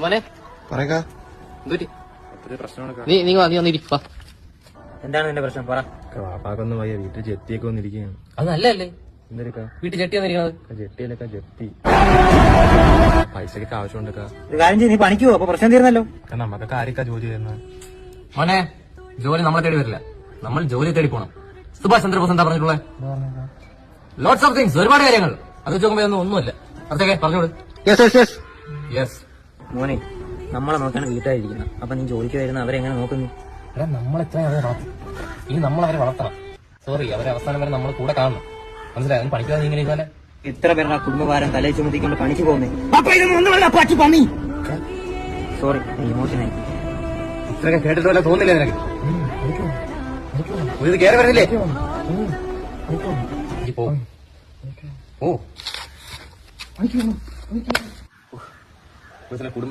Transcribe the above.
മോനെ പറയാ നീ വന്നിരിപ്പാ. എന്താണ് നിന്റെ പ്രശ്നം? പറ. വാപ്പാക്കൊന്നും വയ്യ, വീട്ടിൽ ജെത്തിയൊക്കെ വന്നിരിക്കുകയാണ്. അത് നല്ലല്ലേ? എന്തൊക്കെ വീട്ടിൽ ചെട്ടി വന്നിരിക്കണത്? ജെട്ടിയിലൊക്കെ ജെത്തി പൈസക്കൊക്കെ ആവശ്യമുണ്ടൊക്കെ. ഒരു കാര്യം ചെയ്ത് നീ പണിക്കുവോ? അപ്പൊ പ്രശ്നം തീർന്നല്ലോ. നമുക്കൊക്കെ ആരൊക്കെ ജോലി ചെയ്യുന്നത്? മോനെ, ജോലി നമ്മളെ തേടി വരില്ല, നമ്മൾ ജോലി തേടി പോണം. സുഭാഷ് ചന്ദ്രബോസ് എന്താ പറഞ്ഞിട്ടുള്ളത്? ലോട്ട്സ് ഓഫ് തിങ്സ്, ഒരുപാട് കാര്യങ്ങൾ. അത് വെച്ച് നോക്കുമ്പോ ഒന്നുമില്ല. അടുത്തേക്ക് പറഞ്ഞോളൂ. യെസ് മോനെ, നമ്മളെ നോക്കാണ് വീട്ടായിരിക്കുന്നത്. അപ്പൊ നീ ജോലിക്ക് വരുന്ന അവരെങ്ങനെ നോക്കുന്നു? എടാ, നമ്മളെത്രയും അവരെ വളർത്തും, ഇനി നമ്മളവരെ വളർത്തണം. സോറി, അവരെ അവസാനം വരെ നമ്മൾ കൂടെ കാണണം. മനസ്സിലായി? അതിന് പഠിക്കാതെ ഇങ്ങനെ ഇതുപോലെ ഇത്ര പേരുടെ കുടുംബഭാരം തലയിൽ ചുമത്തിക്കൊണ്ട് പണിക്ക് പോകുന്നേ. സോറി, ഇമോഷനായി. ഇത്രയൊക്കെ കേട്ടിട്ടുള്ള തോന്നില്ലേ നിനക്ക്? ഇത് കയറി വരുന്നില്ലേ? കുടുംബ